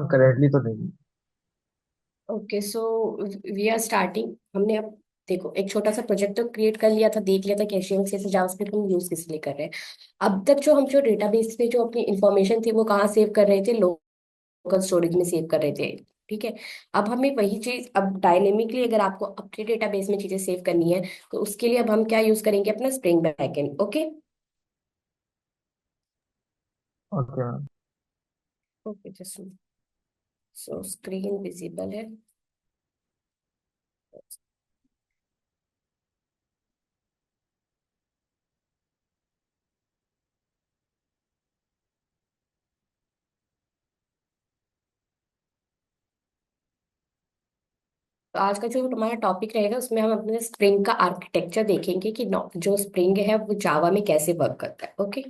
Currently तो नहीं। Okay so we are starting. हमने अब देखो एक छोटा सा प्रोजेक्ट तो क्रिएट कर लिया था, देख लिया था कि एचटीएमएल से जावास्क्रिप्ट हम यूज किस लिए कर रहे हैं। अब तक जो हम जो डेटाबेस पे जो अपनी इंफॉर्मेशन थी वो कहाँ सेव कर रहे थे, लोकल स्टोरेज में सेव कर रहे थे। ठीक है। अब हमें वही चीज अब डायनेमिकली अगर आपको अपने डेटाबेस में चीजें सेव करनी है तो उसके लिए अब हम क्या यूज करेंगे, अपना spring backend. Okay. Okay ma'am. Okay just so screen visible है। तो आज का जो हमारा टॉपिक रहेगा उसमें हम अपने स्प्रिंग का आर्किटेक्चर देखेंगे कि जो स्प्रिंग है वो जावा में कैसे वर्क करता है। ओके।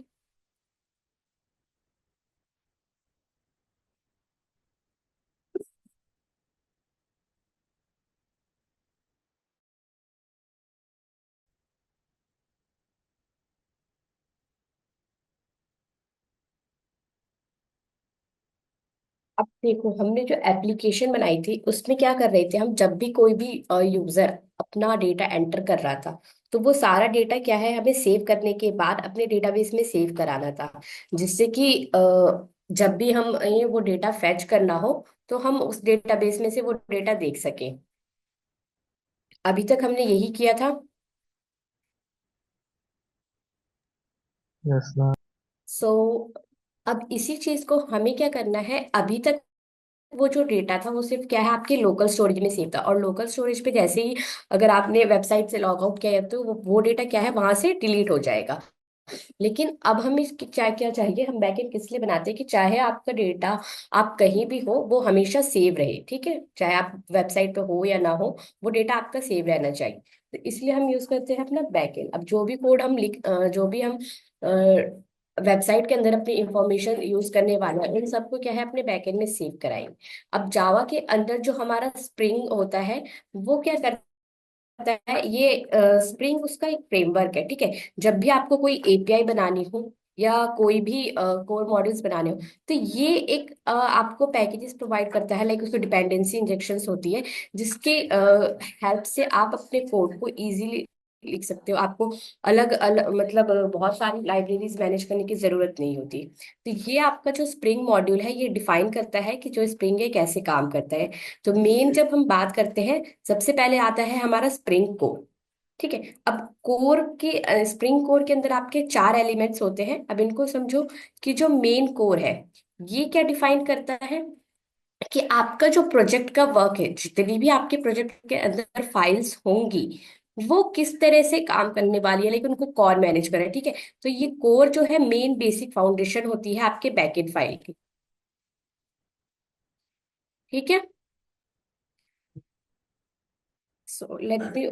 अब देखो हमने जो एप्लीकेशन बनाई थी उसमें क्या कर रहे थे हम, जब भी कोई भी यूजर अपना डेटा एंटर कर रहा था तो वो सारा डेटा क्या है हमें सेव करने के बाद अपने डेटाबेस में सेव कराना था, जिससे कि जब भी हम ये वो डेटा फैच करना हो तो हम उस डेटाबेस में से वो डेटा देख सकें। अभी तक हमने यही किया था। Yes ma'am. सो अब इसी चीज को हमें क्या करना है, अभी तक वो जो डेटा था वो सिर्फ क्या है आपके लोकल स्टोरेज में सेव था, और लोकल स्टोरेज पे जैसे ही अगर आपने वेबसाइट से लॉग आउट किया है तो वो डेटा क्या है वहां से डिलीट हो जाएगा। लेकिन अब हमें क्या क्या चाहिए, हम बैकएंड किस लिए बनाते हैं कि चाहे आपका डेटा आप कहीं भी हो वो हमेशा सेव रहे। ठीक है, चाहे आप वेबसाइट पे हो या ना हो, वो डेटा आपका सेव रहना चाहिए। तो इसलिए हम यूज करते हैं अपना बैकएंड। अब जो भी कोड हम जो भी हम वेबसाइट के अंदर अपनी इंफॉर्मेशन यूज करने वाला है उन सबको क्या है अपने बैकएंड में सेव कराएंगे। अब जावा के अंदर जो हमारा स्प्रिंग होता है वो क्या करता है, ये स्प्रिंग उसका एक फ्रेमवर्क है। ठीक है। जब भी आपको कोई एपीआई बनानी हो या कोई भी कोर मॉड्यूल्स बनाने हो तो ये एक आपको पैकेजेस प्रोवाइड करता है, लाइक उसको डिपेंडेंसी इंजेक्शंस होती है जिसके हेल्प से आप अपने कोड को इजीली लिख सकते हो। आपको अलग अलग मतलब बहुत सारी लाइब्रेरीज मैनेज करने की जरूरत नहीं होती। तो ये आपका जो स्प्रिंग मॉड्यूल है ये डिफाइन करता है कि जो स्प्रिंग है कैसे काम करता है। तो मेन जब हम बात करते हैं सबसे पहले आता है हमारा स्प्रिंग कोर। ठीक है। अब कोर के स्प्रिंग कोर के अंदर आपके चार एलिमेंट्स होते हैं। अब इनको समझो कि जो मेन कोर है ये क्या डिफाइन करता है कि आपका जो प्रोजेक्ट का वर्क है, जितनी भी आपके प्रोजेक्ट के अंदर फाइल्स होंगी वो किस तरह से काम करने वाली है, लेकिन उनको कौन मैनेज करे। ठीक है। तो ये कोर जो है मेन बेसिक फाउंडेशन होती है आपके बैकएंड फाइल की। ठीक है। सो लेट मी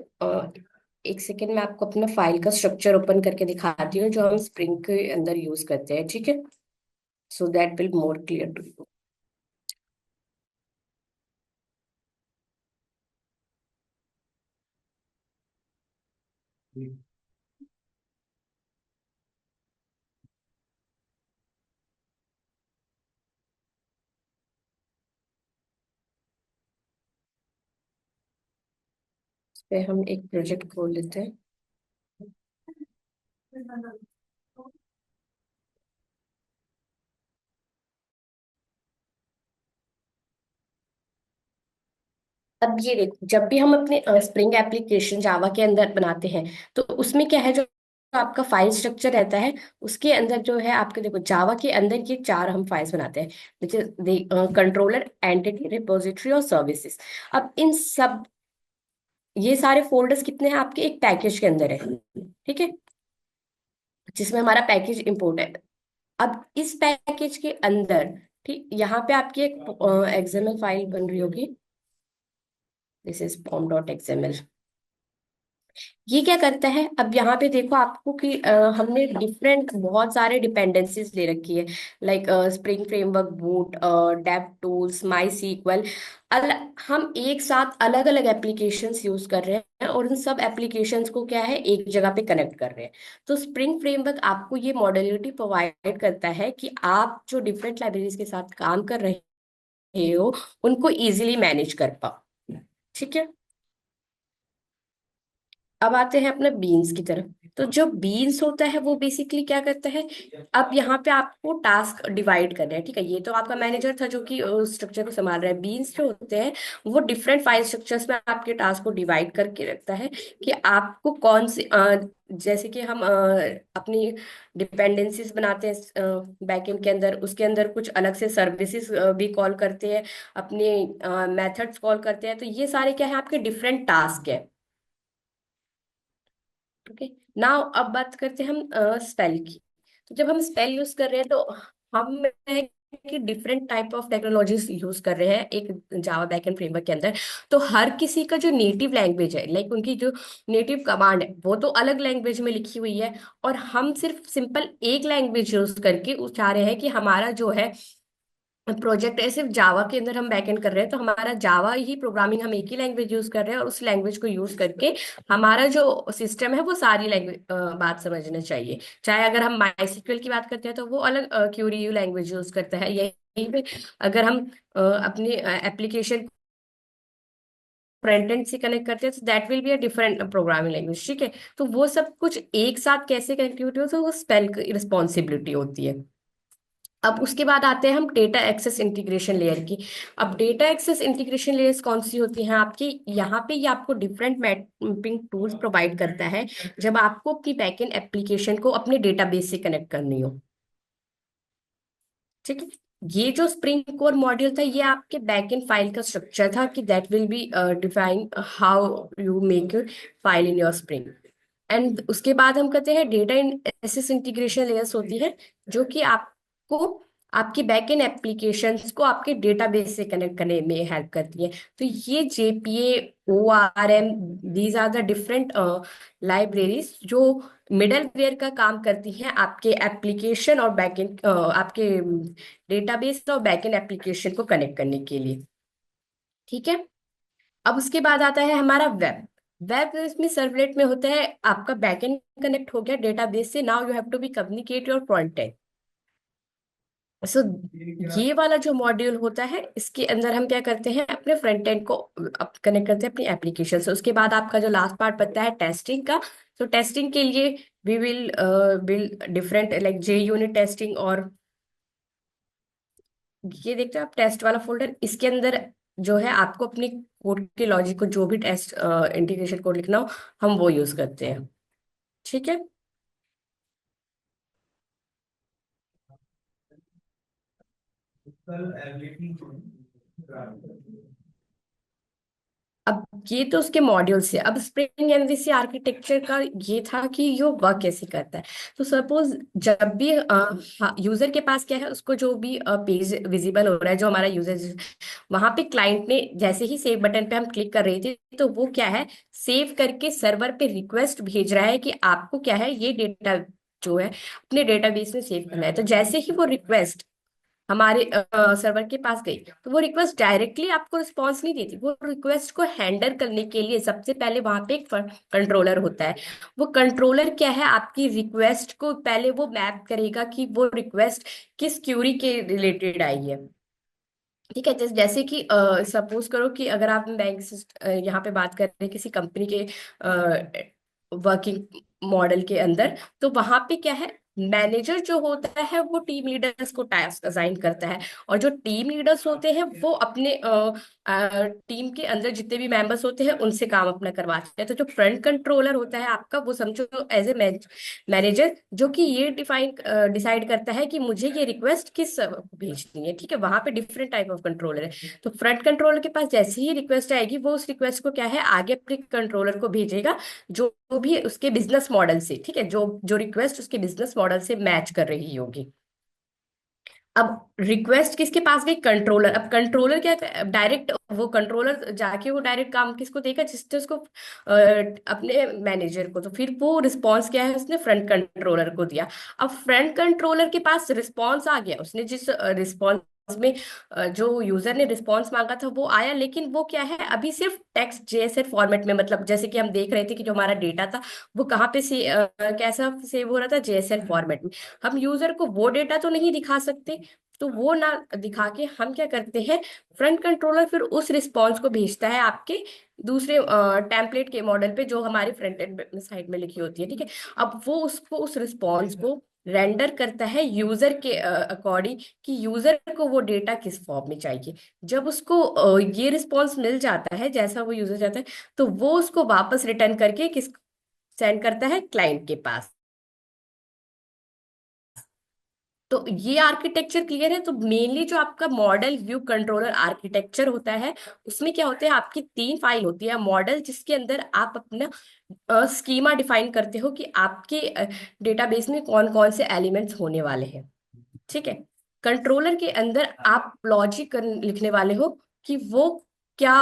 एक सेकेंड में आपको अपना फाइल का स्ट्रक्चर ओपन करके दिखाती हूँ जो हम स्प्रिंग के अंदर यूज करते हैं। ठीक है। So that will more clear to you. इस पे हम एक प्रोजेक्ट खोल लेते हैं। अब ये देखो जब भी हम अपने स्प्रिंग एप्लीकेशन जावा के अंदर बनाते हैं तो उसमें क्या है, जो आपका फाइल स्ट्रक्चर रहता है उसके अंदर जो है आपके देखो जावा के अंदर ये चार हम फाइल्स बनाते हैं, which is controller, entity, repository और सर्विसेज। अब इन सब ये सारे फोल्डर्स कितने हैं आपके एक पैकेज के अंदर है। ठीक है। जिसमें हमारा पैकेज इंपोर्ट है। अब इस पैकेज के अंदर ठीक यहाँ पे आपकी एक एक्सएमएल फाइल बन रही होगी। This is pom dot XML. ये क्या करता है, अब यहाँ पे देखो आपको कि हमने डिफरेंट बहुत सारे डिपेंडेंसीज ले रखी है, like Spring framework, boot, dev tools, MySQL. हम एक साथ अलग अलग एप्लीकेशंस यूज कर रहे हैं और उन सब एप्लीकेशंस को क्या है एक जगह पे कनेक्ट कर रहे हैं। तो स्प्रिंग फ्रेमवर्क आपको ये मॉडलिटी प्रोवाइड करता है कि आप जो डिफरेंट लाइब्रेरीज के साथ काम कर रहे हैं हो उनको इजीली मैनेज कर पाओ। ठीक है। अब आते हैं अपने बीन्स की तरफ। तो जो बीन्स होता है वो बेसिकली क्या करता है, अब यहाँ पे आपको टास्क डिवाइड करना है। ठीक है, ये तो आपका मैनेजर था जो कि स्ट्रक्चर को संभाल रहा है। बीन्स जो होते हैं वो डिफरेंट फाइल स्ट्रक्चर्स में आपके टास्क को डिवाइड करके रखता है कि आपको कौन से जैसे कि हम अपनी डिपेंडेंसीज बनाते हैं बैकएंड के अंदर, उसके अंदर कुछ अलग से सर्विसेज भी कॉल करते हैं, अपने मेथड्स कॉल करते हैं। तो ये सारे क्या है, आपके डिफरेंट टास्क है। ओके। नाउ अब बात करते हैं हम स्पेल की। तो जब हम स्पेल यूज कर रहे हैं तो हम है कि different type of technologies use कर रहे हैं एक जावा बैकएंड फ्रेमवर्क के अंदर। तो हर किसी का जो नेटिव लैंग्वेज है, लाइक उनकी जो नेटिव कमांड है वो तो अलग लैंग्वेज में लिखी हुई है, और हम सिर्फ सिंपल एक लैंग्वेज यूज करके चाह रहे हैं कि हमारा जो है प्रोजेक्ट है सिर्फ जावा के अंदर हम बैकएंड कर रहे हैं। तो हमारा जावा ही प्रोग्रामिंग, हम एक ही लैंग्वेज यूज कर रहे हैं और उस लैंग्वेज को यूज करके हमारा जो सिस्टम है वो सारी लैंग्वेज बात समझना चाहिए। चाहे अगर हम माई की बात करते हैं तो वो अलग क्यूरी लैंग्वेज यूज करता है। यही पे अगर हम अपनी एप्लीकेशन फ्रंट एंड से कनेक्ट करते हैं तो that will be a different programming language. ठीक है, तो वो सब कुछ एक साथ कैसे कनेक्टिविटी हो, तो वो स्पेल की रिस्पॉन्सिबिलिटी होती है। अब उसके बाद आते हैं हम डेटा एक्सेस इंटीग्रेशन लेयर की। अब डेटा एक्सेस इंटीग्रेशन लेयर्स कौन सी होती हैं आपकी, यहाँ पे ये आपको डिफरेंट मैपिंग टूल्स प्रोवाइड करता है जब आपको अपनी बैकएंड एप्लीकेशन को अपने डेटाबेस से कनेक्ट करनी हो। ठीक है, ये जो स्प्रिंग कोर मॉड्यूल था ये आपके बैकएंड फाइल का स्ट्रक्चर था कि that will be define how you make your file in your spring. And उसके बाद हम कहते हैं डेटा एसेस इंटीग्रेशन लेयर्स होती है जो कि आपको आपकी बैकएंड एप्लीकेशंस को आपके डेटाबेस से कनेक्ट करने में हेल्प करती है। तो ये JPA, ORM, these are the different libraries जो मिडलवेयर का काम करती हैं आपके एप्लीकेशन और बैकएंड आपके डेटाबेस और बैकएंड एप्लीकेशन को कनेक्ट करने के लिए। ठीक है। अब उसके बाद आता है हमारा वेब। वेब में सर्वलेट में होता है आपका बैकएंड कनेक्ट हो गया डेटाबेस से, now you have to be communicate your front end. So ये वाला जो मॉड्यूल होता है इसके अंदर हम क्या करते हैं, अपने फ्रंट एंड को कनेक्ट करते हैं अपनी एप्लीकेशन से। उसके बाद आपका जो लास्ट पार्ट बनता है टेस्टिंग का। तो टेस्टिंग के लिए we will build different like JUnit testing, और ये देखते हो आप टेस्ट वाला फोल्डर, इसके अंदर जो है आपको अपनी कोड के लॉजिक को जो भी टेस्ट इंटीग्रेशन कोड लिखना हो हम वो यूज करते हैं। ठीक है। अब ये तो उसके मॉड्यूल्स है। अब स्प्रिंग एमवीसी आर्किटेक्चर का ये था कि ये वर्क कैसे करता है। तो सपोज जब भी यूजर के पास क्या है, उसको जो भी पेज विजिबल हो रहा है जो हमारा यूजर, वहां पे क्लाइंट ने जैसे ही सेव बटन पे हम क्लिक कर रहे थे तो वो क्या है, सेव करके सर्वर पे रिक्वेस्ट भेज रहा है कि आपको क्या है ये डेटा जो है अपने डेटाबेस में सेव करना है। तो जैसे ही वो रिक्वेस्ट हमारे सर्वर के पास गई तो वो रिक्वेस्ट डायरेक्टली आपको रिस्पॉन्स नहीं देती। वो रिक्वेस्ट को हैंडल करने के लिए सबसे पहले वहां पे एक कंट्रोलर होता है। वो कंट्रोलर क्या है, आपकी रिक्वेस्ट को पहले वो मैप करेगा कि वो रिक्वेस्ट किस क्यूरी के रिलेटेड आई है। ठीक है, जैसे कि सपोज करो कि अगर आप बैंक यहाँ पे बात कर रहे हैं किसी कंपनी के वर्किंग मॉडल के अंदर, तो वहां पे क्या है, मैनेजर जो होता है वो टीम लीडर्स को टास्क असाइन करता है, और जो टीम लीडर्स होते हैं वो अपने टीम के अंदर जितने भी मेंबर्स होते हैं उनसे काम अपना करवाते हैं। तो जो फ्रंट कंट्रोलर होता है आपका, वो समझो एज ए मैनेजर जो कि ये डिसाइड करता है कि मुझे ये रिक्वेस्ट किस को भेजनी है। ठीक है, वहां पे डिफरेंट टाइप ऑफ कंट्रोलर है। तो फ्रंट कंट्रोलर के पास जैसे ही रिक्वेस्ट आएगी वो उस रिक्वेस्ट को क्या है आगे अपने कंट्रोलर को भेजेगा, जो भी उसके बिजनेस मॉडल से, ठीक है, जो जो रिक्वेस्ट उसके बिजनेस मॉडल से मैच कर रही होगी। अब रिक्वेस्ट किसके पास गई, कंट्रोलर। अब कंट्रोलर क्या, डायरेक्ट वो कंट्रोलर जाके वो डायरेक्ट काम किसको देगा, जिसने उसको अपने मैनेजर को। तो फिर वो रिस्पॉन्स क्या है, उसने फ्रंट कंट्रोलर को दिया। अब फ्रंट कंट्रोलर के पास रिस्पॉन्स आ गया, उसने जिस रिस्पॉन्स में जो यूजर ने रिस्पॉन्स मांगा था वो आया, लेकिन वो क्या है अभी सिर्फ टेक्स्ट जेएसएल फॉर्मेट में। मतलब जैसे कि हम देख रहे थे कि जो हमारा डेटा था वो कहाँ पे से कैसा सेव हो रहा था, जेएसएल फॉर्मेट में। हम यूजर को वो डेटा तो नहीं दिखा सकते तो वो ना दिखा के हम क्या करते हैं, फ्रंट कंट्रोलर फिर उस रिस्पॉन्स को भेजता है आपके दूसरे टेम्पलेट के मॉडल पे जो हमारी फ्रंट एंड साइड में लिखी होती है, ठीक है। अब वो उसको उस रिस्पॉन्स को रेंडर करता है यूजर के अकॉर्डिंग कि यूजर को वो डेटा किस फॉर्म में चाहिए। जब उसको ये रिस्पॉन्स मिल जाता है जैसा वो यूजर चाहता है, तो वो उसको वापस रिटर्न करके किस सेंड करता है, क्लाइंट के पास। तो ये आर्किटेक्चर क्लियर है। तो मेनली जो आपका मॉडल व्यू कंट्रोलर आर्किटेक्चर होता है, उसमें क्या होता है, आपकी तीन फाइल होती है मॉडल, जिसके अंदर आप अपना स्कीमा डिफाइन करते हो कि आपके डेटाबेस में कौन कौन से एलिमेंट्स होने वाले हैं, ठीक है। कंट्रोलर के अंदर आप लॉजिक लिखने वाले हो कि वो क्या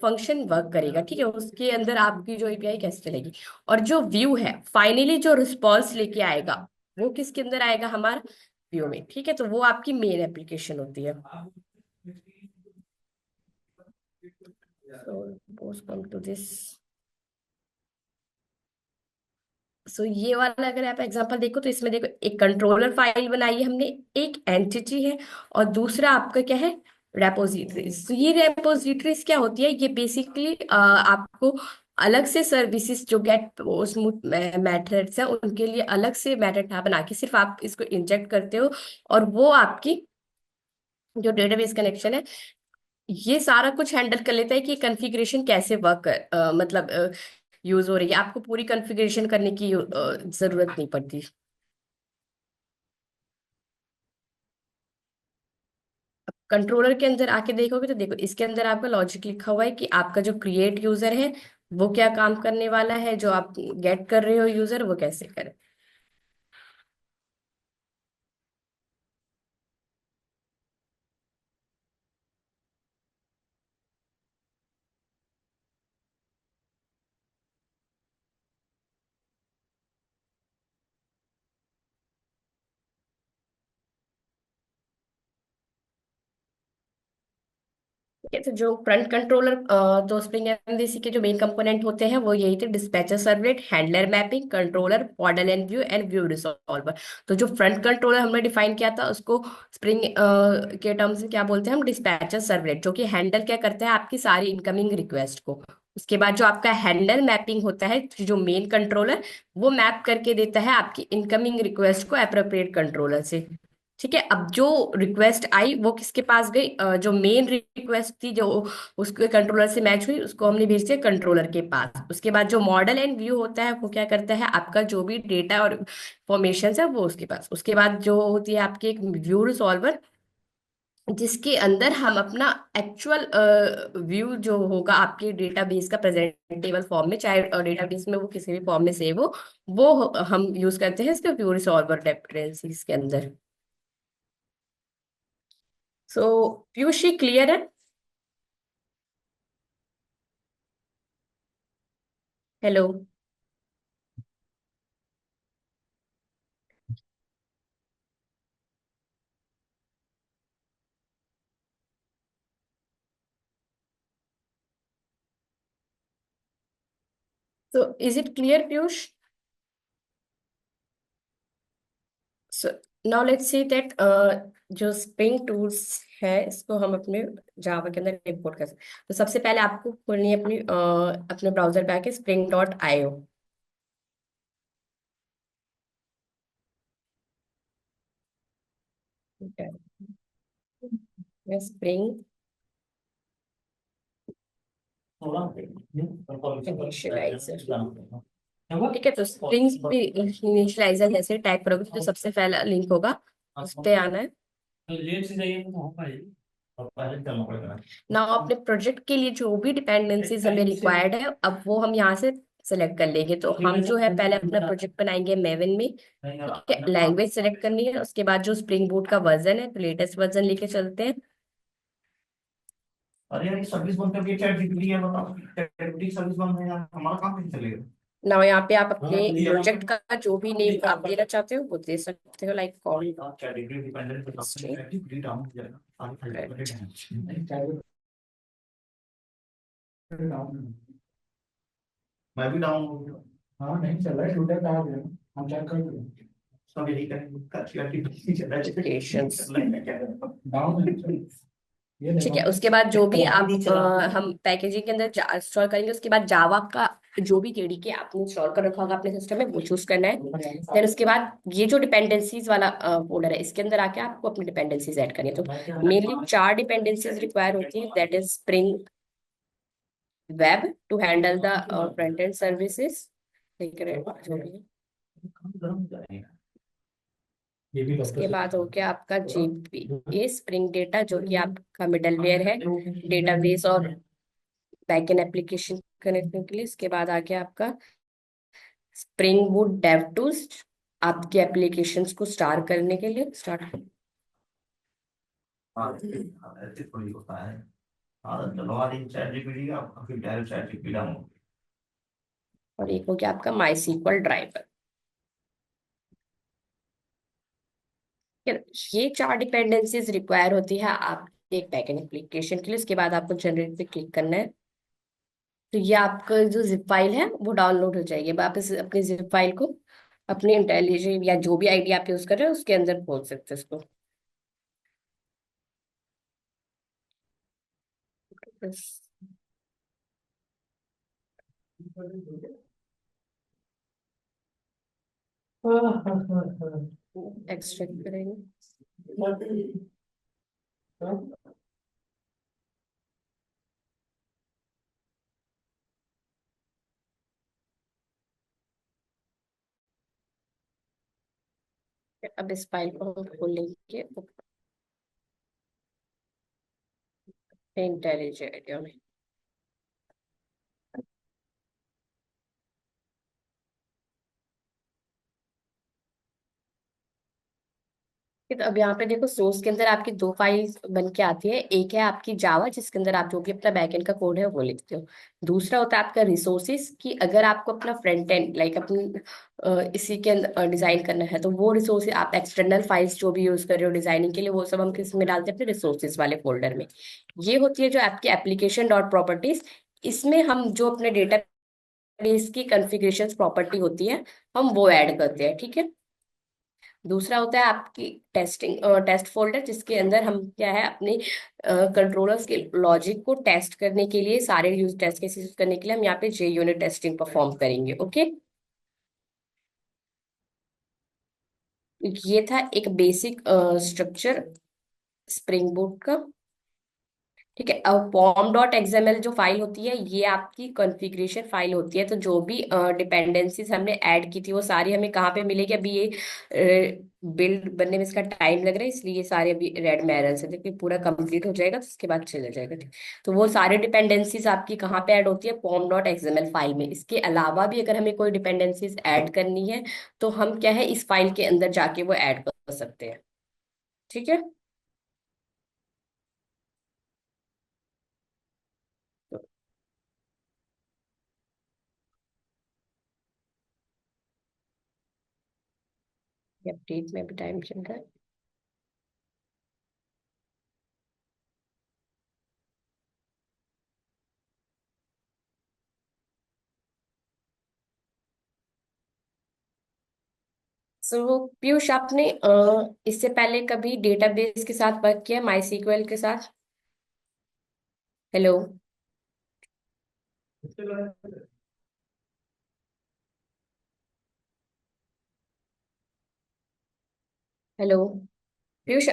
फंक्शन वर्क करेगा, ठीक है, उसके अंदर आपकी जो एपीआई कैसे चलेगी। और जो व्यू है फाइनली जो रिस्पॉन्स लेके आएगा, वो किसके अंदर आएगा, हमारा व्यू में, ठीक है। तो वो आपकी मेन एप्लीकेशन होती है। So, suppose come to this। सो ये वाला अगर आप एग्जांपल देखो तो इसमें देखो, एक कंट्रोलर फाइल बनाई है हमने, एक एंटिटी है, और दूसरा आपका क्या है, रेपोजिटरीज। तो ये रेपोजिटरीज क्या होती है, ये बेसिकली आपको अलग से सर्विसेज जो गेट उस मेथड्स है उनके लिए अलग से मेथड बना के सिर्फ आप इसको इंजेक्ट करते हो, और वो आपकी जो डेटाबेस कनेक्शन है ये सारा कुछ हैंडल कर लेता है कि कॉन्फ़िगरेशन कैसे वर्क मतलब यूज हो रही है। आपको पूरी कॉन्फ़िगरेशन करने की जरूरत नहीं पड़ती। कंट्रोलर के अंदर आके देखोगे तो देखो, इसके अंदर आपका लॉजिक लिखा हुआ है कि आपका जो क्रिएट यूजर है वो क्या काम करने वाला है, जो आप गेट कर रहे हो यूजर वो कैसे करे। ठीक है, तो जो फ्रंट कंट्रोलर तो स्प्रिंग एमवीसी के जो मेन कंपोनेंट होते हैं वो यही थे, dispatcher servlet, handler mapping, controller, model and view resolver. तो जो फ्रंट कंट्रोलर हमने डिफाइन किया था उसको स्प्रिंग के टर्म्स में क्या बोलते हैं हम, डिस्पैचर सर्वलेट, जो कि हैंडल क्या करता है, आपकी सारी इनकमिंग रिक्वेस्ट को। उसके बाद जो आपका हैंडल मैपिंग होता है, जो मेन कंट्रोलर वो मैप करके देता है आपकी इनकमिंग रिक्वेस्ट को अप्रोप्रिएट कंट्रोलर से, ठीक है। अब जो रिक्वेस्ट आई वो किसके पास गई, जो मेन रिक्वेस्ट थी जो उसके कंट्रोलर से मैच हुई उसको हमने भेज दिया कंट्रोलर के पास। उसके बाद जो मॉडल एंड व्यू होता है वो क्या करता है, आपका जो भी डेटा और फॉर्मेशन है वो उसके पास। उसके बाद जो होती है आपकी एक व्यू रिजॉल्वर, जिसके अंदर हम अपना एक्चुअल व्यू जो होगा आपके डेटाबेस का प्रेजेंटेबल फॉर्म में, चाहे डेटाबेस में वो किसी भी फॉर्म में सेव हो, वो हम यूज करते हैं इसके व्यू रिजॉल्वर डिपेंडेंसीज के अंदर। सो पीयूषी क्लियर है। हेलो। तो is it clear Piyush? So now let's see that जो स्प्रिंग टूल्स है इसको हम अपने जावा के अंदर इंपोर्ट कर सकते हैं। तो सबसे पहले आपको खोलनी है अपनी अपने ब्राउजर पे आके spring.io। स्प्रिंग इनिशियलाइजर, ठीक है। तो स्प्रिंग इनिशियलाइजर जैसे टाइप करोगे तो जो सबसे पहला लिंक होगा उस पे आना है। ना अपने प्रोजेक्ट के लिए जो भी डिपेंडेंसीज हमें रिक्वायर्ड है अब वो हम यहाँ से सेलेक्ट कर लेंगे। तो हम जो है पहले अपना प्रोजेक्ट बनाएंगे मेवन में, ठीक है। लैंग्वेज सेलेक्ट करनी है, उसके बाद जो स्प्रिंग बूट का वर्जन है तो लेटेस्ट वर्जन लेके चलते हैं। अरे यार सर्विस बंद करके चैट जीपीटी है, बताओ चैट जीपीटी सर्विस बंद है यार, हमारा काम कैसे चलेगा। ना यहाँ पे आप अपने प्रोजेक्ट का जो भी नेम आप देना चाहते हो वो दे सकते हो, like call. Chat GPT dependent पे चैट जीपीटी डाउन हो जाएगा, सारी फाइल अपडेट है। मैं भी डाउन हो गया। हाँ नहीं चल रहा है, टूटा कहाँ गया, हम चेक कर रहे हैं। सब यही करेंगे करके चल रहा है Applications। ये ठीक है, उसके बाद जो भी आप हम पैकेजिंग के अंदर इंस्टॉल करेंगे, उसके बाद जावा का जो भी जेडीके आपने इंस्टॉल कर रखा होगा अपने सिस्टम में वो चूज करना है। देन उसके बाद ये जो डिपेंडेंसीज वाला फोल्डर है, इसके अंदर आके आपको अपनी डिपेंडेंसीज ऐड करनी है। तो मेनली 4 डिपेंडेंसीज रिक्वायर होती है, that is spring web two handle the front end services, जो भी है। ये भी उसके बाद हो गया आपका जेपी स्प्रिंग डेटा, जो कि आपका मिडलवेयर है डेटाबेस और बैकएंड एप्लीकेशन करने के लिए। इसके बाद आ गया आपका स्प्रिंग बूट डेव टूल्स, आपके एप्लीकेशंस को स्टार्ट करने के लिए। स्टार्ट हाँ ऐसे थोड़ी होता है। हाँ चलो आज इन चैट जीपीटी का फिर डायरेक्ट चैट जीपीटी डाउनलोड। और एक हो गया आपका माई सीक्वल ड्राइवर। ये 4 डिपेंडेंसीज रिक्वायर होती है आपके एक बैकएंड एप्लीकेशन के लिए। उसके बाद आपको जनरेट पे क्लिक करना है, तो ये आपका जो जिप फाइल है वो डाउनलोड हो जाएगी। अब आप इस अपनी जिप फाइल को अपनी इंटेलिजेंट या जो भी आईडी आप यूज कर रहे हो उसके अंदर खोल सकते हैं इसको। बस एक्सट्रैक्ट करेंगे। अब इस फाइल को हम खोलेंगे इंटेलिजेंट एरिया में। तो अब यहाँ पे देखो, सोर्स के अंदर आपकी 2 फाइल्स बन के आती है। एक है आपकी जावा, जिसके अंदर आप जो भी अपना बैकएंड का कोड है वो लिखते हो। दूसरा होता है आपका रिसोर्सेज, कि अगर आपको अपना फ्रंट एंड लाइक अपनी इसी के अंदर डिजाइन करना है, तो वो रिसोर्सेज आप एक्सटर्नल फाइल्स जो भी यूज कर रहे हो डिजाइनिंग के लिए, वो सब हम किस में डालते हैं, अपने रिसोर्सेज वाले फोल्डर में। ये होती है जो आपकी एप्लीकेशन डॉट प्रॉपर्टीज। इसमें हम जो अपने डेटा बेस की कॉन्फ़िगरेशन प्रॉपर्टी होती है, हम वो ऐड करते हैं। ठीक है। दूसरा होता है आपकी टेस्टिंग टेस्ट फोल्डर, जिसके अंदर हम क्या है अपने कंट्रोलर्स के लॉजिक को टेस्ट करने के लिए, सारे यूज टेस्ट केसेस यूज करने के लिए हम यहाँ पे जे यूनिट टेस्टिंग परफॉर्म करेंगे। ओके। ये था एक बेसिक स्ट्रक्चर स्प्रिंग बूट का। ठीक है। अब पॉम डॉट एक्सएमएल जो फाइल होती है, ये आपकी कॉन्फ़िगरेशन फाइल होती है। तो जो भी डिपेंडेंसीज हमने ऐड की थी वो सारी हमें कहाँ पे मिलेगी। अभी ये बिल्ड बनने में इसका टाइम लग रहा है, इसलिए ये सारे अभी रेड में एरर्स है। देखिए पूरा कंप्लीट हो जाएगा तो उसके बाद चला जाएगा। ठीक। तो वो सारे डिपेंडेंसीज आपकी कहाँ पे ऐड होती है, पॉम डॉट एक्सएमएल फाइल में। इसके अलावा भी अगर हमें कोई डिपेंडेंसीज ऐड करनी है, तो हम क्या है इस फाइल के अंदर जाके वो ऐड कर सकते हैं। ठीक है। अपडेट में भी टाइम चल रहा है। सो पीयूष, आपने इससे पहले कभी डेटाबेस के साथ वर्क किया, माई सीक्वल के साथ? Hello. Hello Piyush,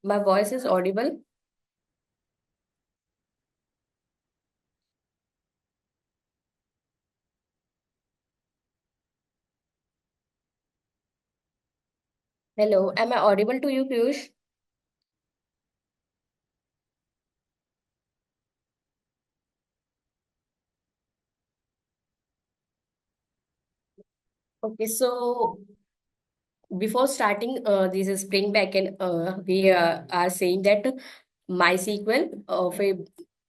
my voice is audible? Hello, am I audible to you Piyush? Okay, so before starting this Spring backend, we are saying that MySQL of a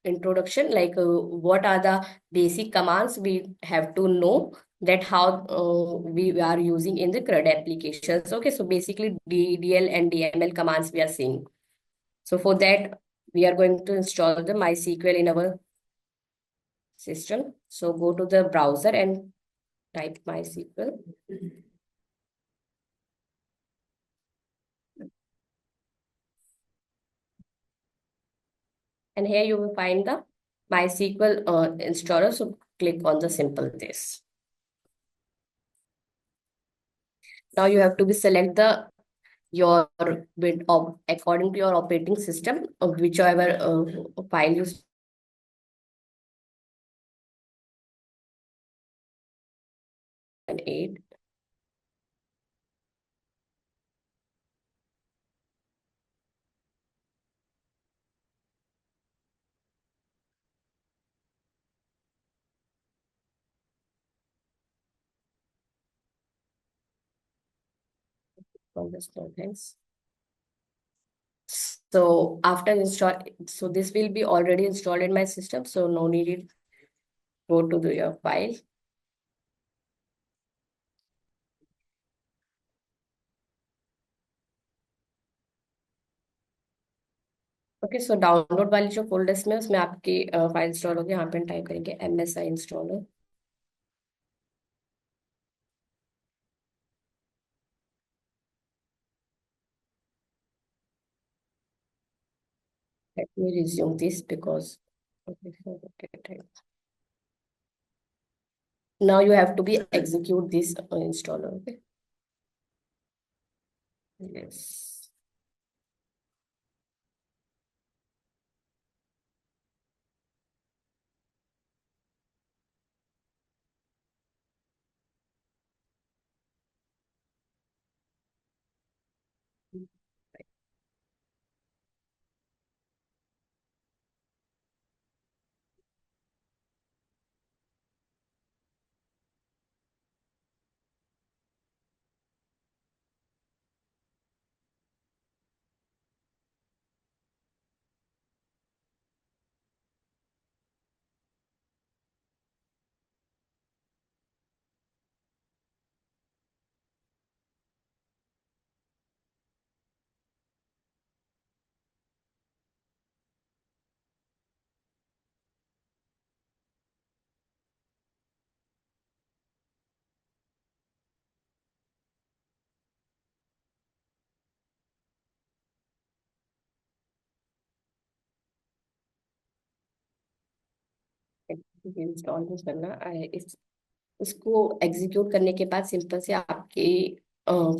introduction, like what are the basic commands we have to know, that how we are using in the CRUD applications. Okay, so basically DDL and DML commands we are seeing. So for that, we are going to install the MySQL in our system. So go to the browser and type MySQL. And here you will find the MySQL installer. So click on the simple this. Now you have to be select the your bit of according to your operating system of whichever file you 8. Understand, thanks. So after install, so this will be already installed in my system, so no need go to your file. Okay so download वाली जो folders में उसमें आपकी file install होगी। यहाँ पे type करेंगे MSI installer. Let me resume this because okay, so okay, now you have to be execute this installer. Okay. Yes. Install नहीं करना इस इसको एग्जीक्यूट करने के बाद सिंपल से आपके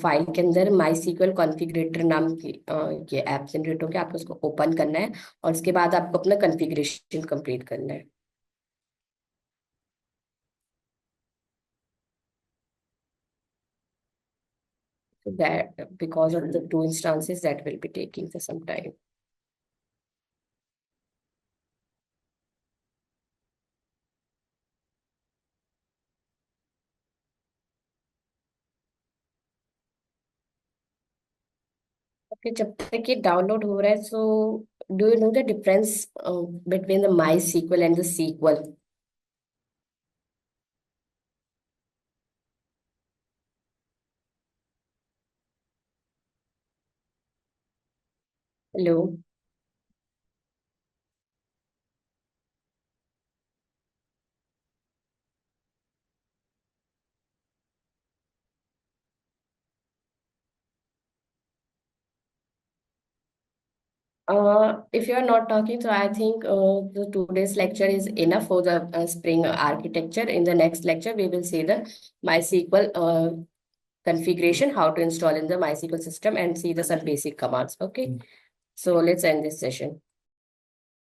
फाइल के अंदर माई सीक्वल कॉन्फ़िगरेटर नाम की ये ऐप जनरेट होकर आपको उसको ओपन करना है और उसके बाद आपको अपना कॉन्फ़िगरेशन कंप्लीट करना है। So that because of the two instances that will be taking for some time. Okay, जब तक ये डाउनलोड हो रहा है so do you know the difference between the MySQL and the SQL? Hello. If you are not talking, so I think the today's lecture is enough for the Spring architecture. In the next lecture, we will see the MySQL configuration, how to install in the MySQL system and see the some basic commands. Okay, so let's end this session.